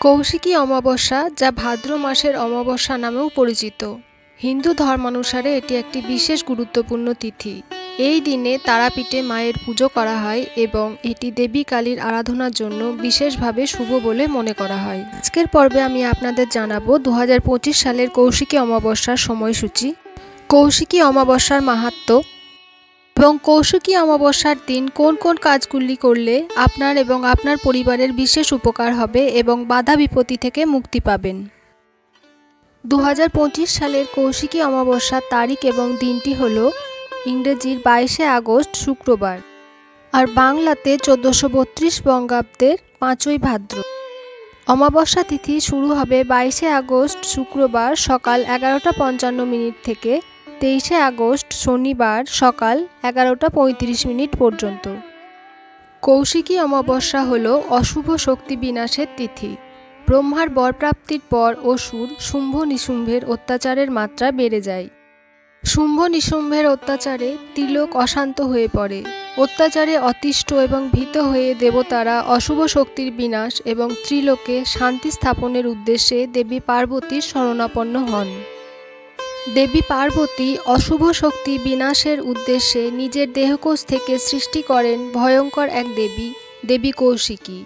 কৌশিকী অমাবস্যা, যা ভাদ্র মাসের অমাবস্যা নামেও পরিচিত। হিন্দু ধর্মানুসারে এটি একটি বিশেষ গুরুত্বপূর্ণ তিথি। এই দিনে তারাপীঠে মায়ের পুজো করা হয় এবং এটি দেবী কালীর আরাধনার জন্য বিশেষভাবে শুভ বলে মনে করা হয়। আজকের পর্বে আমি আপনাদের জানাবো 2025 সালের কৌশিকী অমাবস্যার সময়সূচি, কৌশিকী অমাবস্যার মাহাত্ম্য এবং কৌশিকী অমাবস্যার দিন কোন কোন কাজগুলি করলে আপনার এবং আপনার পরিবারের বিশেষ উপকার হবে এবং বাধা বিপত্তি থেকে মুক্তি পাবেন। 2025 সালের কৌশিকী অমাবস্যার তারিখ এবং দিনটি হল ইংরেজির 22শে আগস্ট শুক্রবার আর বাংলাতে 1432 বঙ্গাব্দের 5ই ভাদ্র। অমাবস্যা তিথি শুরু হবে 22শে আগস্ট শুক্রবার সকাল 11:55 থেকে 23শে আগস্ট শনিবার সকাল 11:35 পর্যন্ত। কৌশিকী অমাবস্যা হল অশুভ শক্তি বিনাশের তিথি। ব্রহ্মার বরপ্রাপ্তির পর অসুর শুম্ভ নিশুম্ভের অত্যাচারের মাত্রা বেড়ে যায়। শুম্ভ নিশুম্ভের অত্যাচারে ত্রিলোক অশান্ত হয়ে পড়ে। অত্যাচারে অতিষ্ঠ এবং ভীত হয়ে দেবতারা অশুভ শক্তির বিনাশ এবং ত্রিলোকে শান্তি স্থাপনের উদ্দেশ্যে দেবী পার্বতীর শরণাপন্ন হন। দেবী পার্বতী অশুভ শক্তি বিনাশের উদ্দেশ্যে নিজের দেহকোষ থেকে সৃষ্টি করেন ভয়ঙ্কর এক দেবী, দেবী কৌশিকী।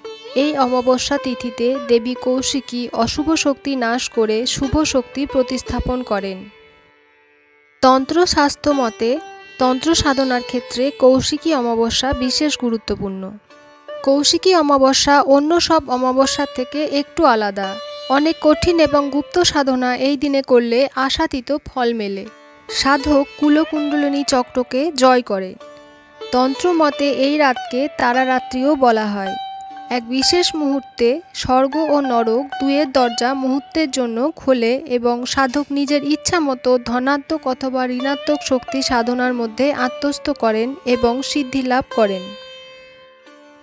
এই অমাবস্যা তিথিতে দেবী কৌশিকী অশুভ শক্তি নাশ করে শুভ শক্তি প্রতিস্থাপন করেন। তন্ত্রশাস্ত্র মতে তন্ত্র সাধনার ক্ষেত্রে কৌশিকী অমাবস্যা বিশেষ গুরুত্বপূর্ণ। কৌশিকী অমাবস্যা অন্য সব অমাবস্যার থেকে একটু আলাদা। অনেক কঠিন এবং গুপ্ত সাধনা এই দিনে করলে আশাতীত ফল মেলে। সাধক কুলকুণ্ডলিনী চক্রকে জয় করে। তন্ত্র মতে এই রাতকে তারারাত্রিও বলা হয়। এক বিশেষ মুহূর্তে স্বর্গ ও নরক দুয়ের দরজা মুহূর্তের জন্য খোলে এবং সাধক নিজের ইচ্ছা মতো ধনাত্মক অথবা ঋণাত্মক শক্তি সাধনার মধ্যে আত্মস্থ করেন এবং সিদ্ধি লাভ করেন।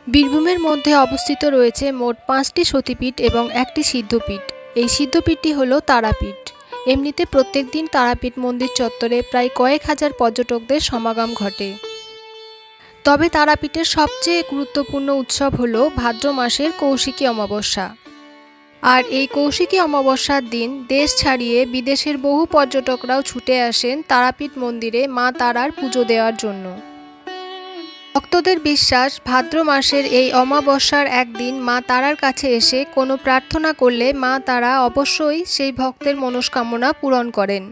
বীরভূমের মধ্যে অবস্থিত রয়েছে মোট 5টি সতীপীঠ এবং একটি সিদ্ধপীঠ। এই সিদ্ধপীঠটি হল তারাপীঠ। এমনিতে প্রত্যেক দিন তারাপীঠ মন্দির চত্বরে প্রায় কয়েক হাজার পর্যটকদের সমাগম ঘটে। তবে তারাপীঠের সবচেয়ে গুরুত্বপূর্ণ উৎসব হল ভাদ্র মাসের কৌশিকী অমাবস্যা। আর এই কৌশিকী অমাবস্যার দিন দেশ ছাড়িয়ে বিদেশের বহু পর্যটকরাও ছুটে আসেন তারাপীঠ মন্দিরে মা তারার পুজো দেওয়ার জন্য। ভক্তদের বিশ্বাস, ভাদ্র মাসের এই অমাবস্যার একদিন মা তারার কাছে এসে কোনো প্রার্থনা করলে মা তারা অবশ্যই সেই ভক্তের মনস্কামনা পূরণ করেন।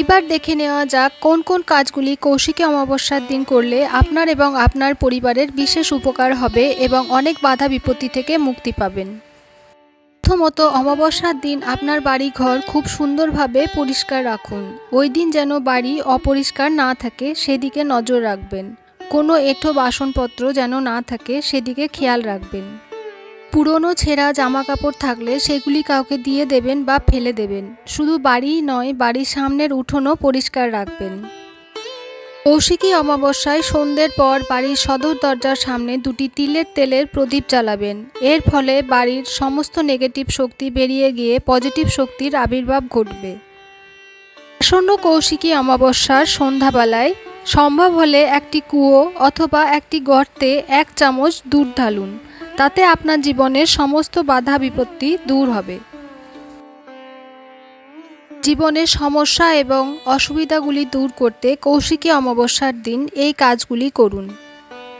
এবার দেখে নেওয়া যাক কোন কোন কাজগুলি কৌশিকী অমাবস্যার দিন করলে আপনার এবং আপনার পরিবারের বিশেষ উপকার হবে এবং অনেক বাধা বিপত্তি থেকে মুক্তি পাবেন। প্রথমত, অমাবস্যার দিন আপনার বাড়ি ঘর খুব সুন্দরভাবে পরিষ্কার রাখুন। ওই দিন যেন বাড়ি অপরিষ্কার না থাকে সেদিকে নজর রাখবেন। কোনো এঁঠো বাসনপত্র যেন না থাকে সেদিকে খেয়াল রাখবেন। পুরনো ছেঁড়া জামা কাপড় থাকলে সেগুলি কাউকে দিয়ে দেবেন বা ফেলে দেবেন। শুধু বাড়িই নয়, বাড়ির সামনের উঠোনও পরিষ্কার রাখবেন। কৌশিকী অমাবস্যায় সন্ধ্যের পর বাড়ির সদর দরজার সামনে 2টি তিলের তেলের প্রদীপ জ্বালাবেন। এর ফলে বাড়ির সমস্ত নেগেটিভ শক্তি বেরিয়ে গিয়ে পজিটিভ শক্তির আবির্ভাব ঘটবে। আসন্ন কৌশিকী অমাবস্যার সন্ধ্যাবেলায় সম্ভব হলে একটি কুয়ো অথবা একটি গর্তে 1 চামচ দুধ ঢালুন। তাতে আপনার জীবনের সমস্ত বাধা বিপত্তি দূর হবে। জীবনের সমস্যা এবং অসুবিধাগুলি দূর করতে কৌশিকী অমাবস্যার দিন এই কাজগুলি করুন।